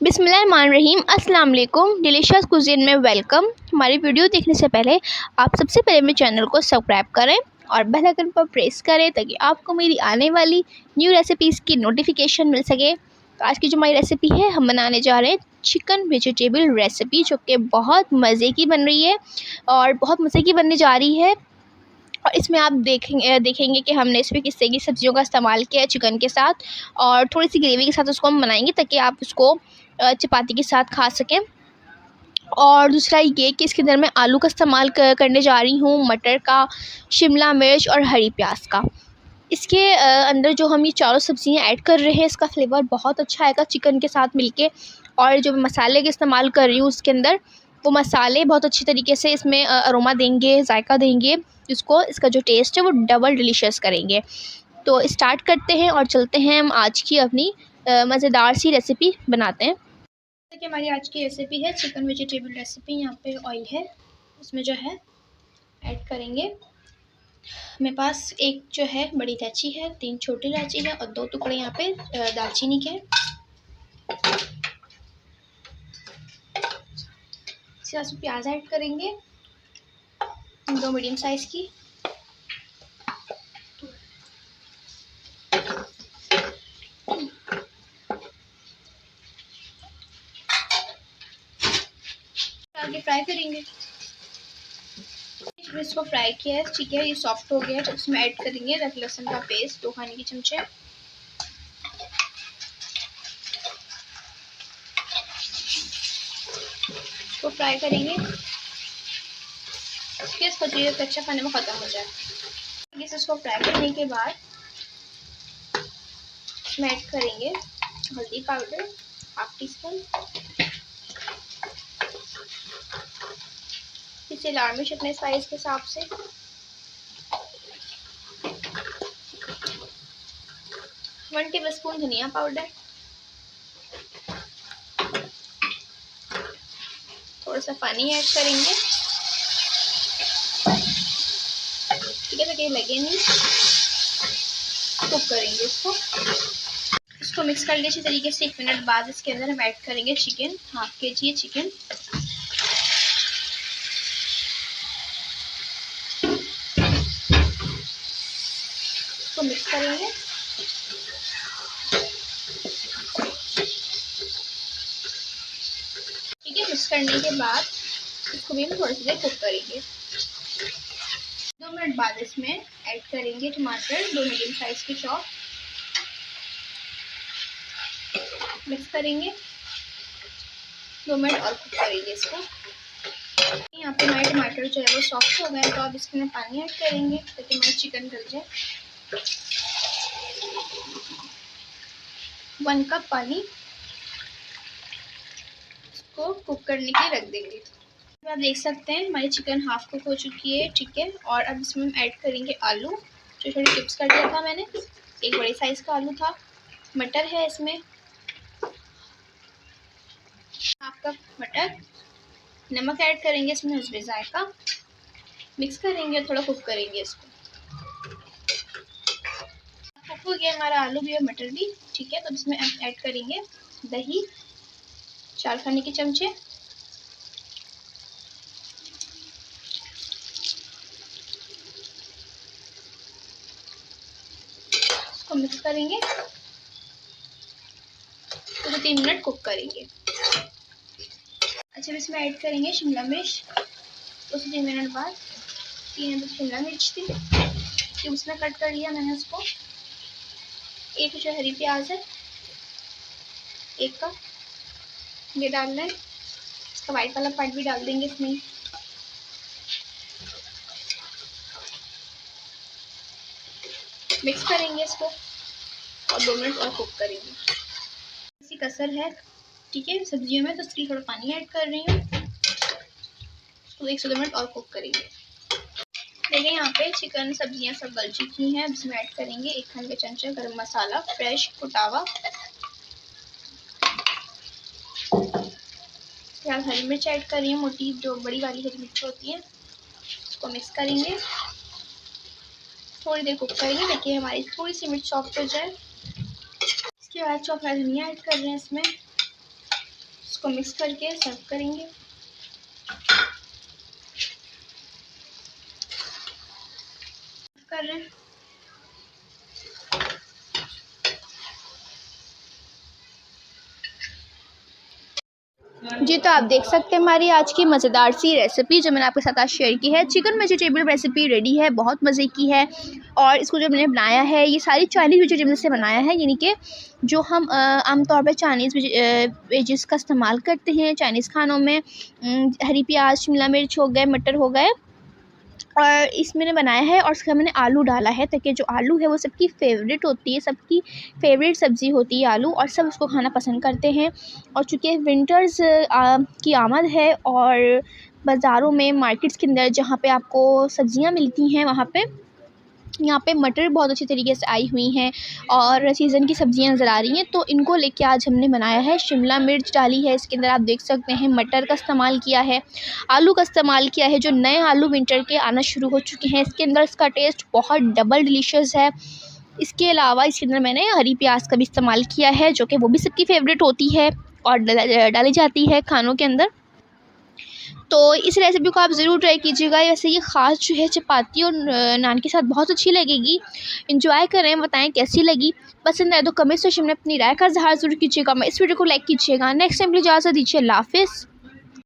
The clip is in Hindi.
बिस्मिल्लाहिर्रहमानिर्रहीम। अस्सलाम वालेकुम। डिलीशियस कुज़ीन में वेलकम। हमारी वीडियो देखने से पहले आप सबसे पहले मेरे चैनल को सब्सक्राइब करें और बेल आइकन पर प्रेस करें ताकि आपको मेरी आने वाली न्यू रेसिपीज़ की नोटिफिकेशन मिल सके। तो आज की जो हमारी रेसिपी है, हम बनाने जा रहे हैं चिकन वेजिटेबल रेसिपी, जो कि बहुत मज़े की बन रही है और बहुत मज़े की बनने जा रही है। और इसमें आप देखेंगे कि हमने इसमें किस तरह की सब्जियों का इस्तेमाल किया है चिकन के साथ, और थोड़ी सी ग्रेवी के साथ उसको हम बनाएंगे ताकि आप उसको चपाती के साथ खा सकें। और दूसरा ये कि इसके अंदर मैं आलू का इस्तेमाल करने जा रही हूँ, मटर का, शिमला मिर्च और हरी प्याज का। इसके अंदर जो हम ये चारों सब्जियां ऐड कर रहे हैं, इसका फ्लेवर बहुत अच्छा आएगा चिकन के साथ मिलके। और जो मसाले के इस्तेमाल कर रही हूँ उसके अंदर, वो मसाले बहुत अच्छी तरीके से इसमें अरोमा देंगे, जायका देंगे, जिसको इसका जो टेस्ट है वो डबल डिलीशियस करेंगे। तो स्टार्ट करते हैं और चलते हैं हम आज की अपनी मज़ेदार सी रेसिपी बनाते हैं। देखिए, हमारी आज की रेसिपी है चिकन वेजिटेबल रेसिपी। यहाँ पे ऑयल है, उसमें जो है ऐड करेंगे। मेरे पास एक जो है बड़ी इलायची है, 3 छोटी इलायची है और 2 टुकड़े यहाँ पे दालचीनी के। इसके बाद प्याज ऐड करेंगे, 2 मीडियम साइज़ की। आगे फ्राई करेंगे। इसको फ्राई किया है, ठीक है, ये सॉफ्ट हो गया है। तो इसमें ऐड करेंगे अदरक लहसुन का पेस्ट, 2 खाने के चमचे। इसको फ्राई करेंगे, फिर इसका जो कच्चा खाने में ख़त्म हो जाए। इसको फ्राई करने के बाद इसमें ऐड करेंगे हल्दी पाउडर, 1/2 टीस्पून। इसे लाल मिर्च अपने साइज के हिसाब से, 1 टेबलस्पून धनिया पाउडर, थोड़ा सा पानी ऐड करेंगे, ठीक है, ताकि ये लगे नहीं। कुक करेंगे इसको मिक्स कर लीजिए अच्छी तरीके से। 1 मिनट बाद इसके अंदर हम ऐड करेंगे चिकन, 1/2 kg चिकन। इसको मिक्स करेंगे। ठीक है, मिक्स करने के बाद इसको भी हम थोड़ी सी देर कुक करेंगे। 2 मिनट बाद इसमें ऐड करेंगे टमाटर, 2 मीडियम साइज के चॉप। मिक्स करेंगे, 2 मिनट और कुक करेंगे इसको। यहाँ पे हमारे टमाटर जो है वो सॉफ्ट हो गए, तो अब इसमें पानी ऐड करेंगे ताकि हमारा चिकन गल जाए। 1 कप पानी इसको कुक करने के लिए रख देंगे। तो आप देख सकते हैं हमारी चिकन हाफ कुक हो चुकी है, ठीक है। और अब इसमें हम ऐड करेंगे आलू, जो छोटे चिप्स कर दिया था मैंने, एक बड़े साइज का आलू था। मटर है इसमें, 1/2 कप मटर। नमक ऐड करेंगे इसमें हस्बे जायका। मिक्स करेंगे और थोड़ा कुक करेंगे इसको। कुक हो गया हमारा आलू भी और मटर भी, ठीक है। तो इसमें ऐड करेंगे दही, 4 खाने के चमचे। इसको मिक्स करेंगे, तो 3 मिनट कुक करेंगे। अच्छा, इसमें ऐड करेंगे शिमला मिर्च, उसे 3 मिनट बाद। 3 शिमला मिर्च थी, क्यूब्स में कट कर लिया मैंने उसको। एक जो हरी प्याज है, 1 कप, ये डालना है। इसका वाइट वाला पार्ट भी डाल देंगे इसमें। मिक्स करेंगे इसको और 2 मिनट और कुक करेंगे। इसी कसर है, ठीक है, सब्जियों में, तो इसलिए थोड़ा पानी ऐड कर रही हूँ। तो 1 से 2 मिनट और कुक करेंगे। देखिए, यहाँ पे चिकन सब्जियां सब गल चुकी हैं। इसमें ऐड करेंगे 1 खाने का चमचा गरम मसाला, फ्रेश कुटा हुआ। फिर हरी मिर्च ऐड कर रही हूँ, मोटी जो बड़ी वाली हरी मिर्च होती है। इसको मिक्स करेंगे, थोड़ी देर कुक करेंगे ताकि हमारी थोड़ी सी मिर्च सॉफ्ट हो जाए। इसके बाद चॉप धनिया ऐड कर रहे हैं इसमें, इसको मिक्स करके सर्व करेंगे। कर रहे हैं जी। तो आप देख सकते हैं हमारी आज की मज़ेदार सी रेसिपी जो मैंने आपके साथ आज शेयर की है। चिकन वेजिटेबल रेसिपी रेडी है, बहुत मज़े की है। और इसको जो मैंने बनाया है ये सारी चाइनीज़ वेजिटेबल से बनाया है, यानी कि जो हम आमतौर पर चाइनीज़ वेजिस का इस्तेमाल करते हैं चाइनीज़ खानों में। हरी प्याज, शिमला मिर्च हो गए, मटर हो गए, और इसमें बनाया है। और इसका मैंने आलू डाला है ताकि जो आलू है वो सबकी फेवरेट होती है, सबकी फेवरेट सब्ज़ी होती है आलू, और सब उसको खाना पसंद करते हैं। और चूँकि विंटर्स की आमद है और बाज़ारों में, मार्केट्स के अंदर जहाँ पे आपको सब्ज़ियाँ मिलती हैं, वहाँ पे यहाँ पे मटर बहुत अच्छी तरीके से आई हुई हैं और सीज़न की सब्ज़ियाँ नज़र आ रही हैं। तो इनको लेके आज हमने बनाया है। शिमला मिर्च डाली है इसके अंदर, आप देख सकते हैं। मटर का इस्तेमाल किया है, आलू का इस्तेमाल किया है। जो नए आलू विंटर के आना शुरू हो चुके हैं, इसके अंदर इसका टेस्ट बहुत डबल डिलीशियस है। इसके अलावा इसके अंदर मैंने हरी प्याज का भी इस्तेमाल किया है, जो कि वो भी सबकी फेवरेट होती है और डाली जाती है खानों के अंदर। तो इस रेसिपी को आप ज़रूर ट्राई कीजिएगा। वैसे ये ख़ास जो है चपाती और नान के साथ बहुत अच्छी लगेगी। एंजॉय करें, बताएं कैसी लगी। पसंद आए तो कमेंट सेक्शन में अपनी राय का इज़हार ज़रूर कीजिएगा। मैं इस वीडियो को लाइक कीजिएगा। नेक्स्ट टाइम के लिए इजाज़त दीजिए। अल्लाह हाफ़िज़।